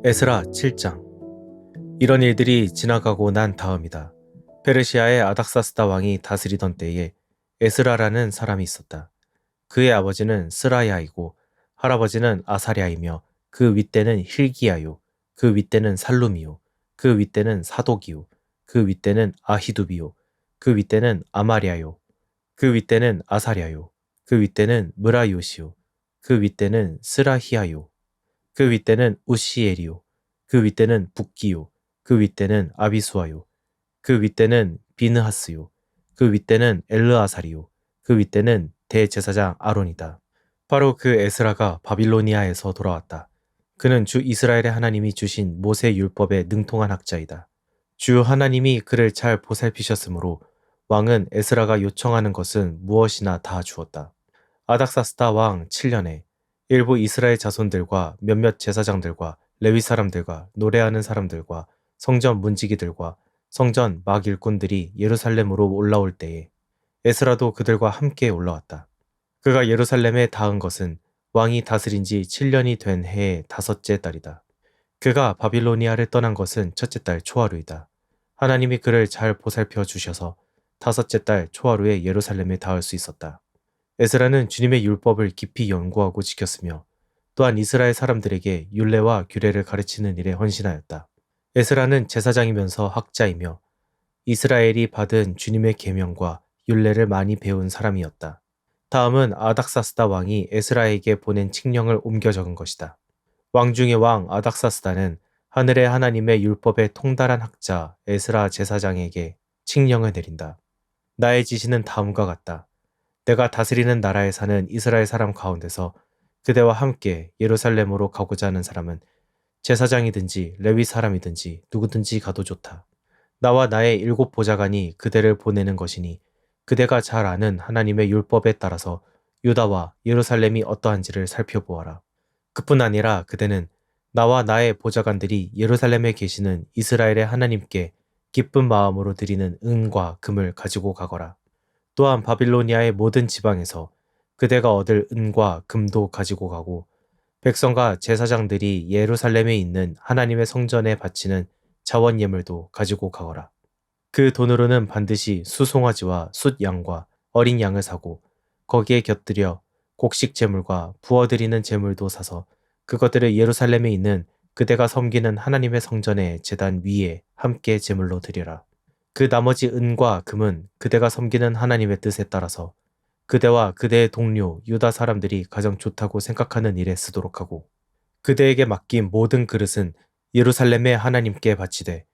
에스라 7장. 이런 일들이 지나가고 난 다음이다. 페르시아의 아닥사스다 왕이 다스리던 때에 에스라라는 사람이 있었다. 그의 아버지는 스라야이고 할아버지는 아사랴이며 그 윗대는 힐기야요, 그 윗대는 살룸이요, 그 윗대는 사독이요, 그 윗대는 아히두비요, 그 윗대는 아마랴요, 그 윗대는 아사랴요, 그 윗대는 무라요시요, 그 윗대는 스라히야요, 그 윗대는 우시엘이요, 그 윗대는 북기요, 그 윗대는 아비수아요, 그 윗대는 비느하스요, 그 윗대는 엘르아살이요, 그 윗대는 대제사장 아론이다. 바로 그 에스라가 바빌로니아에서 돌아왔다. 그는 주 이스라엘의 하나님이 주신 모세 율법에 능통한 학자이다. 주 하나님이 그를 잘 보살피셨으므로 왕은 에스라가 요청하는 것은 무엇이나 다 주었다. 아닥사스다 왕 7년에 일부 이스라엘 자손들과 몇몇 제사장들과 레위 사람들과 노래하는 사람들과 성전 문지기들과 성전 막 일꾼들이 예루살렘으로 올라올 때에 에스라도 그들과 함께 올라왔다. 그가 예루살렘에 닿은 것은 왕이 다스린 지 7년이 된 해의 다섯째 달이다. 그가 바빌로니아를 떠난 것은 첫째 달 초하루이다. 하나님이 그를 잘 보살펴 주셔서 다섯째 달 초하루에 예루살렘에 닿을 수 있었다. 에스라는 주님의 율법을 깊이 연구하고 지켰으며 또한 이스라엘 사람들에게 율례와 규례를 가르치는 일에 헌신하였다. 에스라는 제사장이면서 학자이며 이스라엘이 받은 주님의 계명과 율례를 많이 배운 사람이었다. 다음은 아닥사스다 왕이 에스라에게 보낸 칙령을 옮겨 적은 것이다. 왕 중의 왕 아닥사스다는 하늘의 하나님의 율법에 통달한 학자 에스라 제사장에게 칙령을 내린다. 나의 지시는 다음과 같다. 내가 다스리는 나라에 사는 이스라엘 사람 가운데서 그대와 함께 예루살렘으로 가고자 하는 사람은 제사장이든지 레위 사람이든지 누구든지 가도 좋다. 나와 나의 7 보좌관이 그대를 보내는 것이니 그대가 잘 아는 하나님의 율법에 따라서 유다와 예루살렘이 어떠한지를 살펴보아라. 그뿐 아니라 그대는 나와 나의 보좌관들이 예루살렘에 계시는 이스라엘의 하나님께 기쁜 마음으로 드리는 은과 금을 가지고 가거라. 또한 바빌로니아의 모든 지방에서 그대가 얻을 은과 금도 가지고 가고 백성과 제사장들이 예루살렘에 있는 하나님의 성전에 바치는 자원 예물도 가지고 가거라. 그 돈으로는 반드시 수송아지와 숫양과 어린 양을 사고 거기에 곁들여 곡식 제물과 부어드리는 제물도 사서 그것들을 예루살렘에 있는 그대가 섬기는 하나님의 성전의 제단 위에 함께 제물로 드리라. 그 나머지 은과 금은 그대가 섬기는 하나님의 뜻에 따라서 그대와 그대의 동료 유다 사람들이 가장 좋다고 생각하는 일에 쓰도록 하고 그대에게 맡긴 모든 그릇은 예루살렘의 하나님께 바치되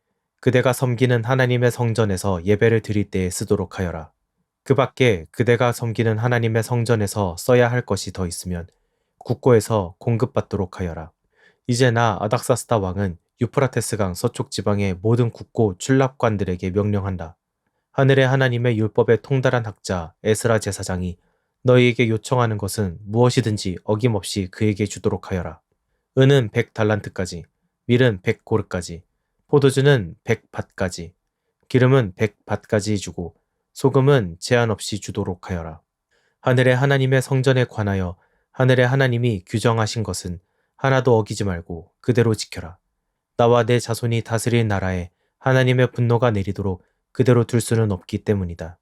그대가 섬기는 하나님의 성전에서 예배를 드릴 때에 쓰도록 하여라. 그 밖에 그대가 섬기는 하나님의 성전에서 써야 할 것이 더 있으면 국고에서 공급받도록 하여라. 이제 나 아닥사스다 왕은 유프라테스강 서쪽 지방의 모든 국고 출납관들에게 명령한다. 하늘의 하나님의 율법에 통달한 학자 에스라 제사장이 너희에게 요청하는 것은 무엇이든지 어김없이 그에게 주도록 하여라. 은은 100달란트까지, 밀은 100고르까지, 포도주는 100밭까지, 기름은 100밭까지 주고 소금은 제한 없이 주도록 하여라. 하늘의 하나님의 성전에 관하여 하늘의 하나님이 규정하신 것은 하나도 어기지 말고 그대로 지켜라. 나와 내 자손이 다스릴 나라에 하나님의 분노가 내리도록 그대로 둘 수는 없기 때문이다.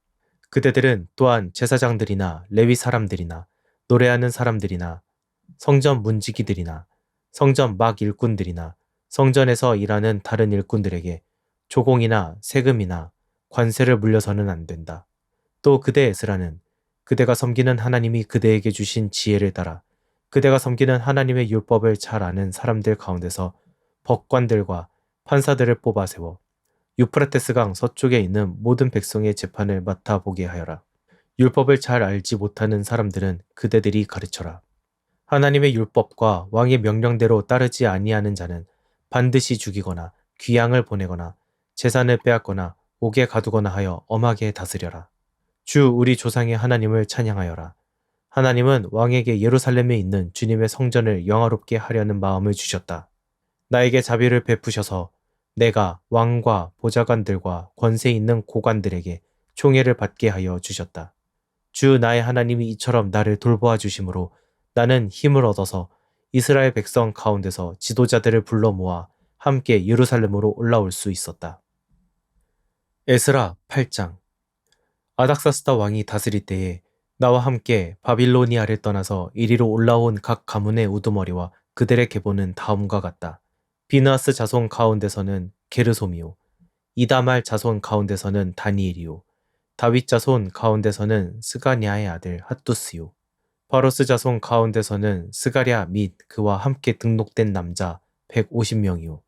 그대들은 또한 제사장들이나 레위 사람들이나 노래하는 사람들이나 성전 문지기들이나 성전 막 일꾼들이나 성전에서 일하는 다른 일꾼들에게 조공이나 세금이나 관세를 물려서는 안 된다. 또 그대 에스라는 그대가 섬기는 하나님이 그대에게 주신 지혜를 따라 그대가 섬기는 하나님의 율법을 잘 아는 사람들 가운데서 법관들과 판사들을 뽑아 세워 유프라테스강 서쪽에 있는 모든 백성의 재판을 맡아보게 하여라. 율법을 잘 알지 못하는 사람들은 그대들이 가르쳐라. 하나님의 율법과 왕의 명령대로 따르지 아니하는 자는 반드시 죽이거나 귀양을 보내거나 재산을 빼앗거나 옥에 가두거나 하여 엄하게 다스려라. 주 우리 조상의 하나님을 찬양하여라. 하나님은 왕에게 예루살렘에 있는 주님의 성전을 영화롭게 하려는 마음을 주셨다. 나에게 자비를 베푸셔서 내가 왕과 보좌관들과 권세 있는 고관들에게 총애를 받게 하여 주셨다. 주 나의 하나님이 이처럼 나를 돌보아 주심으로 나는 힘을 얻어서 이스라엘 백성 가운데서 지도자들을 불러 모아 함께 예루살렘으로 올라올 수 있었다. 에스라 8장. 아닥사스다 왕이 다스릴 때에 나와 함께 바빌로니아를 떠나서 이리로 올라온 각 가문의 우두머리와 그들의 계보는 다음과 같다. 비느하스 자손 가운데서는 게르솜이요, 이다말 자손 가운데서는 다니엘이요, 다윗 자손 가운데서는 스가냐의 아들 핫두스요, 바로스 자손 가운데서는 스가랴 및 그와 함께 등록된 남자 150명이요,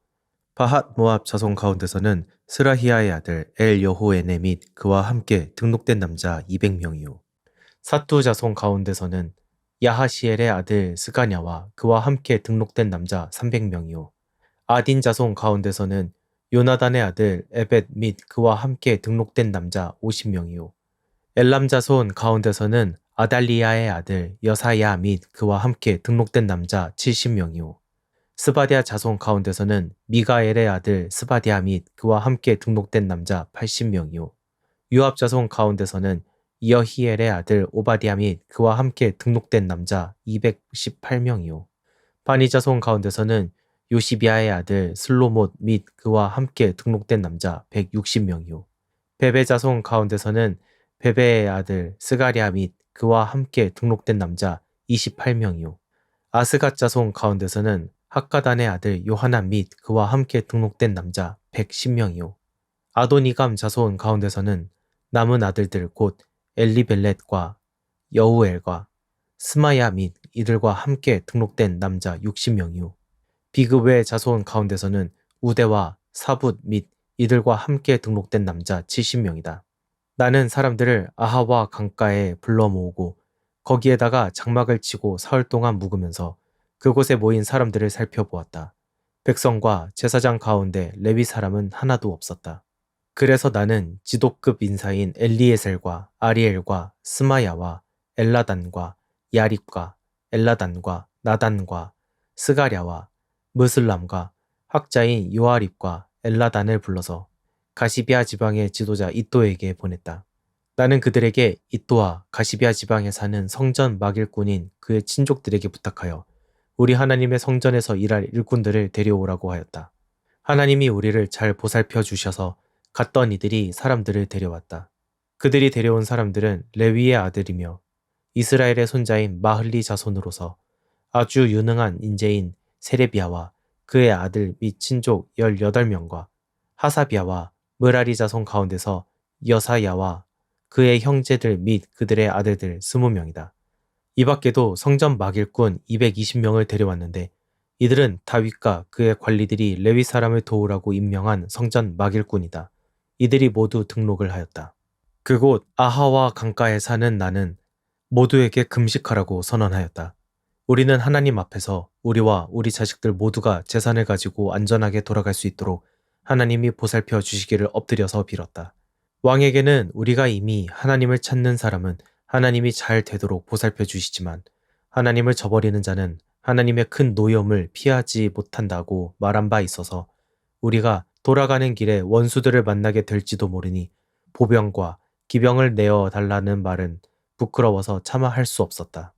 바핫 모압 자손 가운데서는 스라히야의 아들 엘 여호에네 및 그와 함께 등록된 남자 200명이요. 사투 자손 가운데서는 야하시엘의 아들 스가냐와 그와 함께 등록된 남자 300명이요. 아딘 자손 가운데서는 요나단의 아들 에벳 및 그와 함께 등록된 남자 50명이요. 엘람 자손 가운데서는 아달리야의 아들 여사야 및 그와 함께 등록된 남자 70명이요. 스바디아 자손 가운데서는 미가엘의 아들 스바디아 및 그와 함께 등록된 남자 80명이요. 유압 자손 가운데서는 여히엘의 아들 오바디아 및 그와 함께 등록된 남자 218명이요. 바니 자손 가운데서는 요시비아의 아들 슬로못 및 그와 함께 등록된 남자 160명이요. 베베 자손 가운데서는 베베의 아들 스가랴 및 그와 함께 등록된 남자 28명이요. 아스갓 자손 가운데서는 학가단의 아들 요하난 및 그와 함께 등록된 남자 110명이요. 아도니감 자손 가운데서는 남은 아들들 곧 엘리벨렛과 여우엘과 스마야 및 이들과 함께 등록된 남자 60명이요. 비그웨 자손 가운데서는 우대와 사붓 및 이들과 함께 등록된 남자 70명이다. 나는 사람들을 아하와 강가에 불러 모으고 거기에다가 장막을 치고 사흘 동안 묵으면서 그곳에 모인 사람들을 살펴보았다. 백성과 제사장 가운데 레위 사람은 하나도 없었다. 그래서 나는 지도급 인사인 엘리에셀과 아리엘과 스마야와 엘라단과 야립과 엘라단과 나단과 스가랴와 무슬람과 학자인 요아립과 엘라단을 불러서 가시비아 지방의 지도자 이또에게 보냈다. 나는 그들에게 이또와 가시비아 지방에 사는 성전 막일꾼인 그의 친족들에게 부탁하여 우리 하나님의 성전에서 일할 일꾼들을 데려오라고 하였다. 하나님이 우리를 잘 보살펴 주셔서 갔던 이들이 사람들을 데려왔다. 그들이 데려온 사람들은 레위의 아들이며 이스라엘의 손자인 마흘리 자손으로서 아주 유능한 인재인 세레비아와 그의 아들 및 친족 18명과 하사비아와 므라리 자손 가운데서 여사야와 그의 형제들 및 그들의 아들들 20명이다. 이 밖에도 성전 막일꾼 220명을 데려왔는데 이들은 다윗과 그의 관리들이 레위 사람을 도우라고 임명한 성전 막일꾼이다. 이들이 모두 등록을 하였다. 그곳 아하와 강가에 사는 나는 모두에게 금식하라고 선언하였다. 우리는 하나님 앞에서 우리와 우리 자식들 모두가 재산을 가지고 안전하게 돌아갈 수 있도록 하나님이 보살펴 주시기를 엎드려서 빌었다. 왕에게는 우리가 이미 하나님을 찾는 사람은 하나님이 잘 되도록 보살펴 주시지만 하나님을 저버리는 자는 하나님의 큰 노여움을 피하지 못한다고 말한 바 있어서 우리가 돌아가는 길에 원수들을 만나게 될지도 모르니 보병과 기병을 내어 달라는 말은 부끄러워서 차마 할 수 없었다.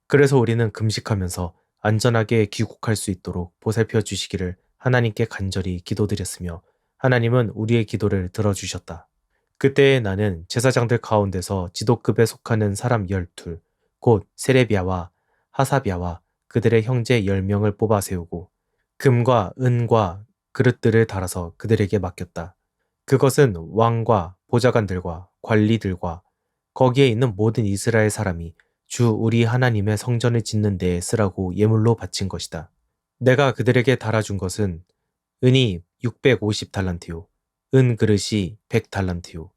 그래서 우리는 금식하면서 안전하게 귀국할 수 있도록 보살펴 주시기를 하나님께 간절히 기도드렸으며 하나님은 우리의 기도를 들어주셨다. 그때에 나는 제사장들 가운데서 지도급에 속하는 사람 12, 곧 세레비아와 하사비아와 그들의 형제 10명을 뽑아 세우고 금과 은과 그릇들을 달아서 그들에게 맡겼다. 그것은 왕과 보좌관들과 관리들과 거기에 있는 모든 이스라엘 사람이 주 우리 하나님의 성전을 짓는 데에 쓰라고 예물로 바친 것이다. 내가 그들에게 달아준 것은 은이 650달란트요, 은 그릇이 100달란트요,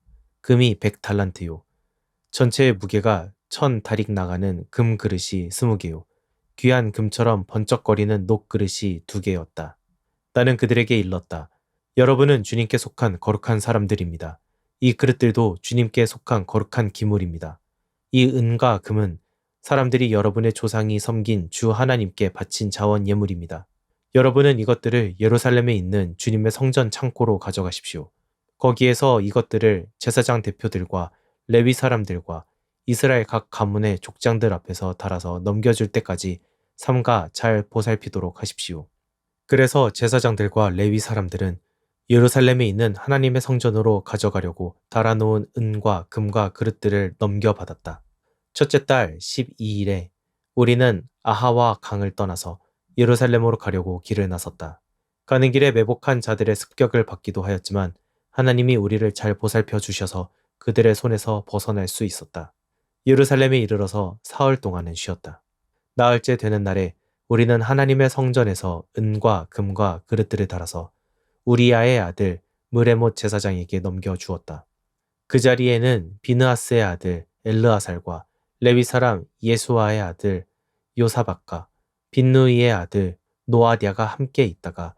금이 100달란트요, 전체의 무게가 1000다릭 나가는 금 그릇이 20개요, 귀한 금처럼 번쩍거리는 녹 그릇이 2개였다. 나는 그들에게 일렀다. 여러분은 주님께 속한 거룩한 사람들입니다. 이 그릇들도 주님께 속한 거룩한 기물입니다. 이 은과 금은 사람들이 여러분의 조상이 섬긴 주 하나님께 바친 자원 예물입니다. 여러분은 이것들을 예루살렘에 있는 주님의 성전 창고로 가져가십시오. 거기에서 이것들을 제사장 대표들과 레위 사람들과 이스라엘 각 가문의 족장들 앞에서 달아서 넘겨줄 때까지 삼가 잘 보살피도록 하십시오. 그래서 제사장들과 레위 사람들은 예루살렘에 있는 하나님의 성전으로 가져가려고 달아놓은 은과 금과 그릇들을 넘겨받았다. 첫째 달 12일에 우리는 아하와 강을 떠나서 예루살렘으로 가려고 길을 나섰다. 가는 길에 매복한 자들의 습격을 받기도 하였지만 하나님이 우리를 잘 보살펴 주셔서 그들의 손에서 벗어날 수 있었다. 예루살렘에 이르러서 사흘 동안은 쉬었다. 나흘째 되는 날에 우리는 하나님의 성전에서 은과 금과 그릇들을 달아서 우리야의 아들 무레못 제사장에게 넘겨주었다. 그 자리에는 비느하스의 아들 엘르아살과 레위 사람 예수아의 아들 요사박과 빈누이의 아들 노아디아가 함께 있다가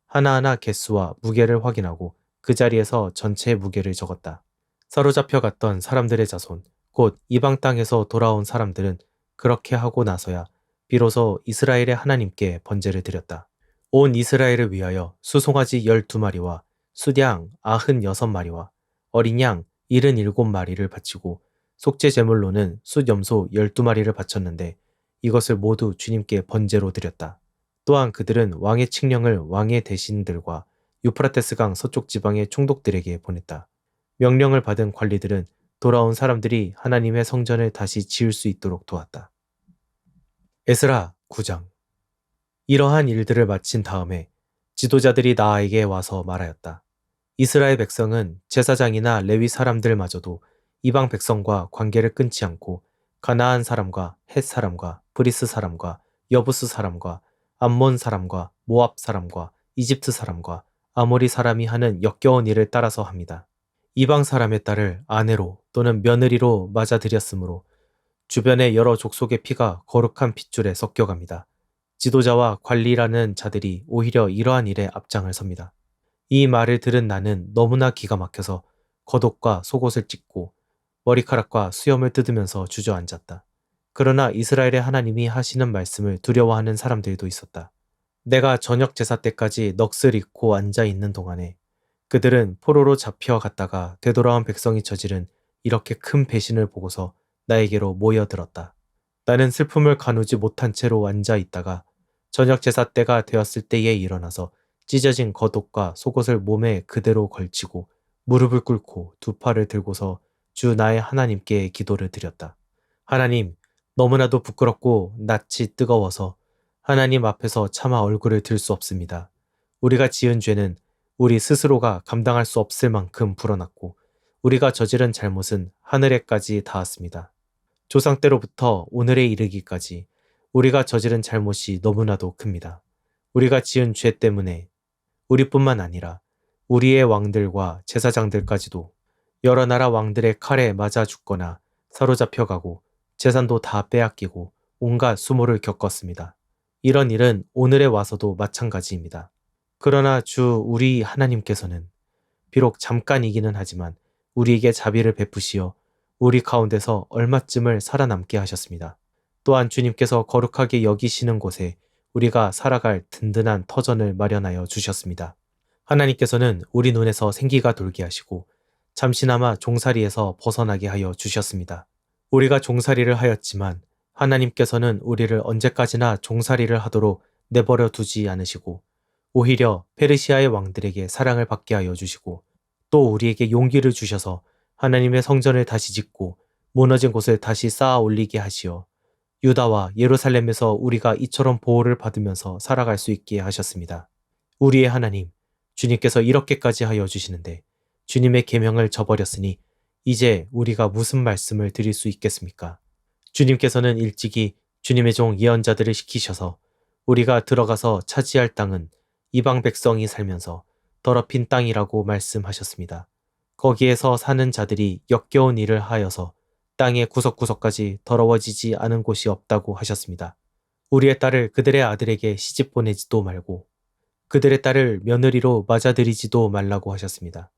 하나하나 개수와 무게를 확인하고 그 자리에서 전체 무게를 적었다. 사로잡혀 갔던 사람들의 자손, 곧 이방 땅에서 돌아온 사람들은 그렇게 하고 나서야 비로소 이스라엘의 하나님께 번제를 드렸다. 온 이스라엘을 위하여 수송아지 12마리와 수양 96마리와 어린 양 77마리를 바치고 속죄 제물로는 숫염소 12마리를 바쳤는데 이것을 모두 주님께 번제로 드렸다. 또한 그들은 왕의 칙령을 왕의 대신들과 유프라테스강 서쪽 지방의 총독들에게 보냈다. 명령을 받은 관리들은 돌아온 사람들이 하나님의 성전을 다시 지을 수 있도록 도왔다. 에스라 9장. 이러한 일들을 마친 다음에 지도자들이 나에게 와서 말하였다. 이스라엘 백성은 제사장이나 레위 사람들마저도 이방 백성과 관계를 끊지 않고 가나안 사람과 헷 사람과 브리스 사람과 여부스 사람과 암몬 사람과 모압 사람과 이집트 사람과 아모리 사람이 하는 역겨운 일을 따라서 합니다. 이방 사람의 딸을 아내로 또는 며느리로 맞아들였으므로 주변의 여러 족속의 피가 거룩한 핏줄에 섞여갑니다. 지도자와 관리라는 자들이 오히려 이러한 일에 앞장을 섭니다. 이 말을 들은 나는 너무나 기가 막혀서 겉옷과 속옷을 찢고 머리카락과 수염을 뜯으면서 주저앉았다. 그러나 이스라엘의 하나님이 하시는 말씀을 두려워하는 사람들도 있었다. 내가 저녁 제사 때까지 넋을 잃고 앉아 있는 동안에 그들은 포로로 잡혀갔다가 되돌아온 백성이 저지른 이렇게 큰 배신을 보고서 나에게로 모여들었다. 나는 슬픔을 가누지 못한 채로 앉아 있다가 저녁 제사 때가 되었을 때에 일어나서 찢어진 겉옷과 속옷을 몸에 그대로 걸치고 무릎을 꿇고 두 팔을 들고서 주 나의 하나님께 기도를 드렸다. 하나님, 너무나도 부끄럽고 낯이 뜨거워서 하나님 앞에서 차마 얼굴을 들 수 없습니다. 우리가 지은 죄는 우리 스스로가 감당할 수 없을 만큼 불어났고 우리가 저지른 잘못은 하늘에까지 닿았습니다. 조상 때로부터 오늘에 이르기까지 우리가 저지른 잘못이 너무나도 큽니다. 우리가 지은 죄 때문에 우리뿐만 아니라 우리의 왕들과 제사장들까지도 여러 나라 왕들의 칼에 맞아 죽거나 사로잡혀가고 재산도 다 빼앗기고 온갖 수모를 겪었습니다. 이런 일은 오늘에 와서도 마찬가지입니다. 그러나 주 우리 하나님께서는 비록 잠깐이기는 하지만 우리에게 자비를 베푸시어 우리 가운데서 얼마쯤을 살아남게 하셨습니다. 또한 주님께서 거룩하게 여기시는 곳에 우리가 살아갈 든든한 터전을 마련하여 주셨습니다. 하나님께서는 우리 눈에서 생기가 돌게 하시고 잠시나마 종살이에서 벗어나게 하여 주셨습니다. 우리가 종살이를 하였지만 하나님께서는 우리를 언제까지나 종살이를 하도록 내버려 두지 않으시고 오히려 페르시아의 왕들에게 사랑을 받게 하여 주시고 또 우리에게 용기를 주셔서 하나님의 성전을 다시 짓고 무너진 곳을 다시 쌓아 올리게 하시어 유다와 예루살렘에서 우리가 이처럼 보호를 받으면서 살아갈 수 있게 하셨습니다. 우리의 하나님, 주님께서 이렇게까지 하여 주시는데 주님의 계명을 저버렸으니 이제 우리가 무슨 말씀을 드릴 수 있겠습니까? 주님께서는 일찍이 주님의 종 예언자들을 시키셔서 우리가 들어가서 차지할 땅은 이방 백성이 살면서 더럽힌 땅이라고 말씀하셨습니다. 거기에서 사는 자들이 역겨운 일을 하여서 땅의 구석구석까지 더러워지지 않은 곳이 없다고 하셨습니다. 우리의 딸을 그들의 아들에게 시집 보내지도 말고 그들의 딸을 며느리로 맞아들이지도 말라고 하셨습니다.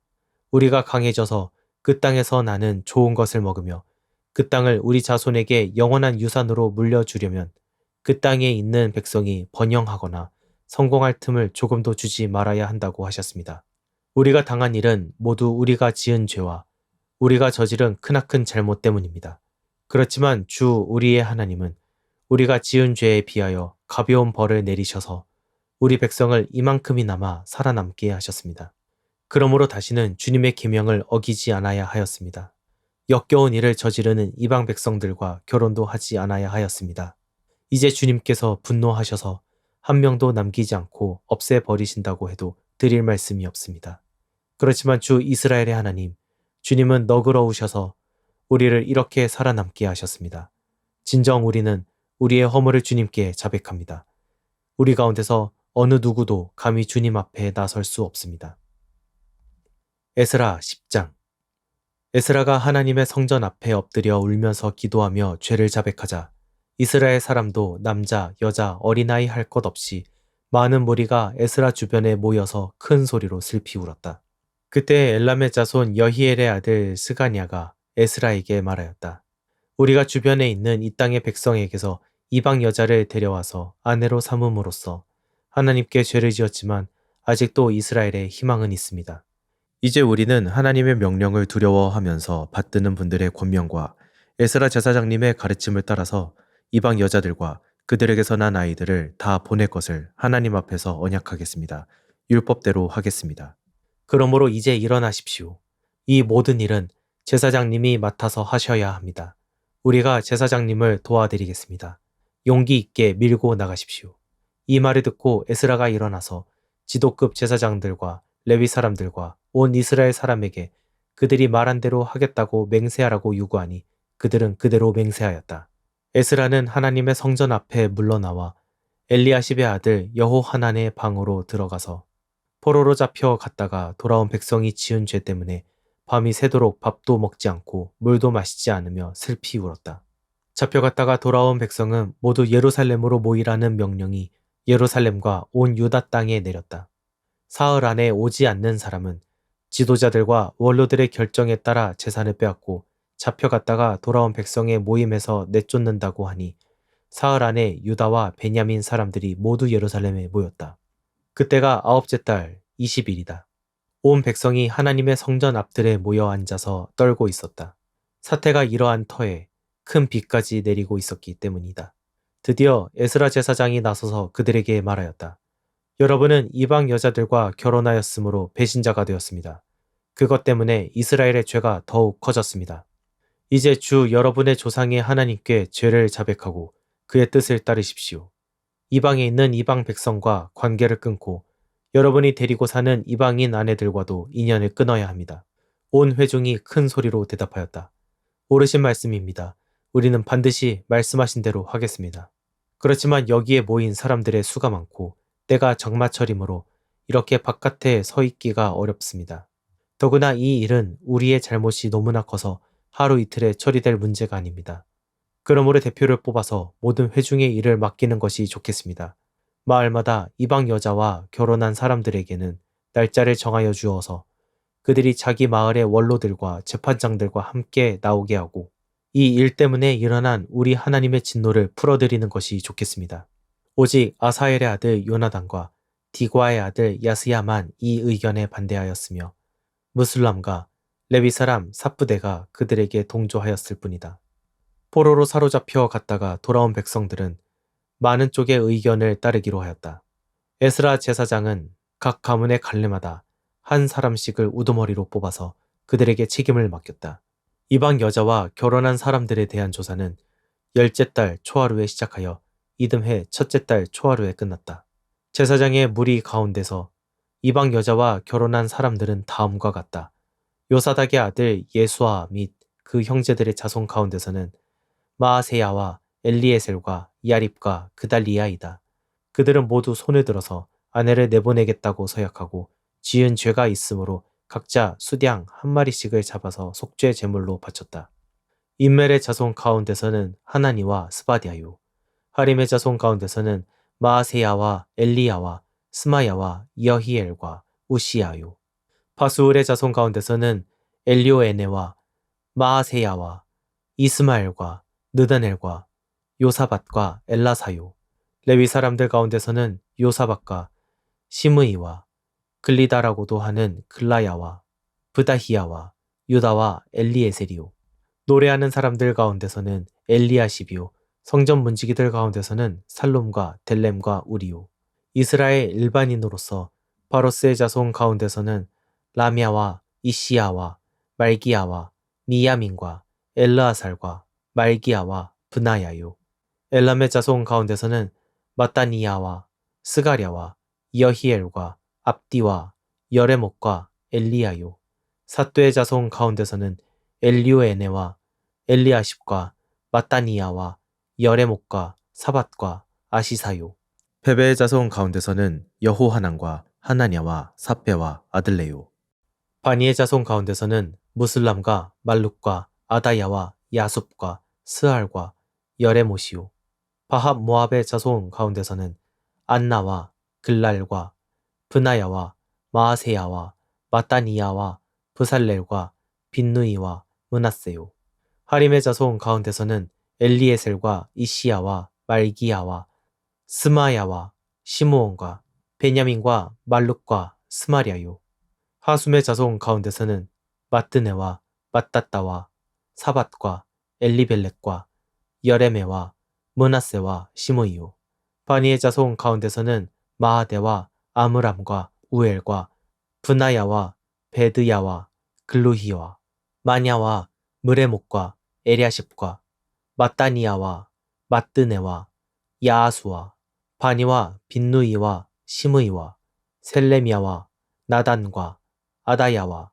우리가 강해져서 그 땅에서 나는 좋은 것을 먹으며 그 땅을 우리 자손에게 영원한 유산으로 물려주려면 그 땅에 있는 백성이 번영하거나 성공할 틈을 조금도 주지 말아야 한다고 하셨습니다. 우리가 당한 일은 모두 우리가 지은 죄와 우리가 저지른 크나큰 잘못 때문입니다. 그렇지만 주 우리의 하나님은 우리가 지은 죄에 비하여 가벼운 벌을 내리셔서 우리 백성을 이만큼이나마 살아남게 하셨습니다. 그러므로 다시는 주님의 계명을 어기지 않아야 하였습니다. 역겨운 일을 저지르는 이방 백성들과 결혼도 하지 않아야 하였습니다. 이제 주님께서 분노하셔서 한 명도 남기지 않고 없애버리신다고 해도 드릴 말씀이 없습니다. 그렇지만 주 이스라엘의 하나님, 주님은 너그러우셔서 우리를 이렇게 살아남게 하셨습니다. 진정 우리는 우리의 허물을 주님께 자백합니다. 우리 가운데서 어느 누구도 감히 주님 앞에 나설 수 없습니다. 에스라 10장. 에스라가 하나님의 성전 앞에 엎드려 울면서 기도하며 죄를 자백하자 이스라엘 사람도 남자, 여자, 어린아이 할 것 없이 많은 무리가 에스라 주변에 모여서 큰 소리로 슬피 울었다. 그때 엘람의 자손 여히엘의 아들 스가냐가 에스라에게 말하였다. 우리가 주변에 있는 이 땅의 백성에게서 이방 여자를 데려와서 아내로 삼음으로써 하나님께 죄를 지었지만 아직도 이스라엘에 희망은 있습니다. 이제 우리는 하나님의 명령을 두려워하면서 받드는 분들의 권면과 에스라 제사장님의 가르침을 따라서 이방 여자들과 그들에게서 난 아이들을 다 보낼 것을 하나님 앞에서 언약하겠습니다. 율법대로 하겠습니다. 그러므로 이제 일어나십시오. 이 모든 일은 제사장님이 맡아서 하셔야 합니다. 우리가 제사장님을 도와드리겠습니다. 용기 있게 밀고 나가십시오. 이 말을 듣고 에스라가 일어나서 지도급 제사장들과 레위 사람들과 온 이스라엘 사람에게 그들이 말한 대로 하겠다고 맹세하라고 요구하니 그들은 그대로 맹세하였다. 에스라는 하나님의 성전 앞에 물러나와 엘리야십의 아들 여호하난의 방으로 들어가서 포로로 잡혀 갔다가 돌아온 백성이 지은 죄 때문에 밤이 새도록 밥도 먹지 않고 물도 마시지 않으며 슬피 울었다. 잡혀갔다가 돌아온 백성은 모두 예루살렘으로 모이라는 명령이 예루살렘과 온 유다 땅에 내렸다. 사흘 안에 오지 않는 사람은 지도자들과 원로들의 결정에 따라 재산을 빼앗고 잡혀갔다가 돌아온 백성의 모임에서 내쫓는다고 하니 사흘 안에 유다와 베냐민 사람들이 모두 예루살렘에 모였다. 그때가 아홉째 달 20일이다. 온 백성이 하나님의 성전 앞들에 모여 앉아서 떨고 있었다. 사태가 이러한 터에 큰 비까지 내리고 있었기 때문이다. 드디어 에스라 제사장이 나서서 그들에게 말하였다. 여러분은 이방 여자들과 결혼하였으므로 배신자가 되었습니다. 그것 때문에 이스라엘의 죄가 더욱 커졌습니다. 이제 주 여러분의 조상의 하나님께 죄를 자백하고 그의 뜻을 따르십시오. 이방에 있는 이방 백성과 관계를 끊고 여러분이 데리고 사는 이방인 아내들과도 인연을 끊어야 합니다. 온 회중이 큰 소리로 대답하였다. 옳으신 말씀입니다. 우리는 반드시 말씀하신 대로 하겠습니다. 그렇지만 여기에 모인 사람들의 수가 많고 때가 적마철이므로 이렇게 바깥에 서 있기가 어렵습니다. 더구나 이 일은 우리의 잘못이 너무나 커서 하루 이틀에 처리될 문제가 아닙니다. 그러므로 대표를 뽑아서 모든 회중의 일을 맡기는 것이 좋겠습니다. 마을마다 이방 여자와 결혼한 사람들에게는 날짜를 정하여 주어서 그들이 자기 마을의 원로들과 재판장들과 함께 나오게 하고 이 일 때문에 일어난 우리 하나님의 진노를 풀어드리는 것이 좋겠습니다. 오직 아사엘의 아들 요나단과 디과의 아들 야스야만 이 의견에 반대하였으며 무슬람과 레위 사람 삽부대가 그들에게 동조하였을 뿐이다. 포로로 사로잡혀 갔다가 돌아온 백성들은 많은 쪽의 의견을 따르기로 하였다. 에스라 제사장은 각 가문의 갈래마다 한 사람씩을 우두머리로 뽑아서 그들에게 책임을 맡겼다. 이방 여자와 결혼한 사람들에 대한 조사는 열째 달 초하루에 시작하여 이듬해 첫째 달 초하루에 끝났다. 제사장의 무리 가운데서 이방 여자와 결혼한 사람들은 다음과 같다. 요사닥의 아들 예수아 및 그 형제들의 자손 가운데서는 마아세야와 엘리에셀과 야립과 그달리아이다. 그들은 모두 손을 들어서 아내를 내보내겠다고 서약하고 지은 죄가 있으므로 각자 수량 한 마리씩을 잡아서 속죄 제물로 바쳤다. 인멜의 자손 가운데서는 하나니와 스바디아요. 하림의 자손 가운데서는 마아세야와 엘리야와 스마야와 여히엘과 우시야요. 파수울의 자손 가운데서는 엘리오에네와 마아세야와 이스마엘과 느다넬과 요사밧과 엘라사요. 레위 사람들 가운데서는 요사밧과 시므이와 글리다라고도 하는 글라야와 브다히야와 유다와 엘리에셀이요. 노래하는 사람들 가운데서는 엘리야십이요 성전 문지기들 가운데서는 살롬과 델렘과 우리요. 이스라엘 일반인으로서 바로스의 자손 가운데서는 라미아와 이시야와 말기야와 미야민과 엘르아살과 말기야와 브나야요. 엘람의 자손 가운데서는 마따니야와 스가랴와 여히엘과 압디와 여레목과 엘리야요. 삿도의 자손 가운데서는 엘리오에네와 엘리아십과 마따니야와 여레목과 사밧과 아시사요. 베베의 자손 가운데서는 여호하난과 하나냐와 사페와 아들레요. 바니의 자손 가운데서는 무슬람과 말룩과 아다야와 야숲과 스알과 여레모시요. 바합 모압의 자손 가운데서는 안나와 글랄과 브나야와 마아세야와 마따니야와 브살렐과 빈누이와 므낫세요. 하림의 자손 가운데서는 엘리에셀과 이시야와 말기야와 스마야와 시므온과 베냐민과 말룩과 스마랴요. 하숨의 자손 가운데서는 마뜨네와 마따따와 사밧과 엘리벨렉과 여레메와 므낫세와 시므이요. 바니의 자손 가운데서는 마하데와 아므람과 우엘과 브나야와 베드야와 글루히와 마냐와 무레목과 에랴십과 마따니야와 마뜨네와 야아수와 바니와 빈누이와 시므이와 셀레미야와 나단과 아다야와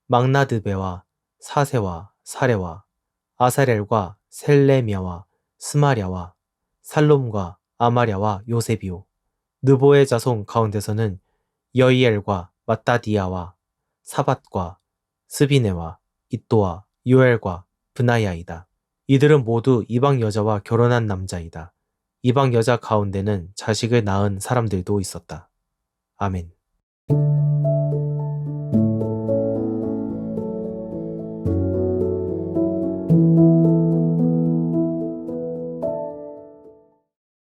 막나드베와 사세와 사레와 아사렐과 셀레미야와 스마랴와 살롬과 아마랴와 요셉이요. 느보의 자손 가운데서는 여이엘과 마따디야와 사밧과 스비네와 이또와 요엘과 브나야이다. 이들은 모두 이방 여자와 결혼한 남자이다. 이방 여자 가운데는 자식을 낳은 사람들도 있었다. 아멘.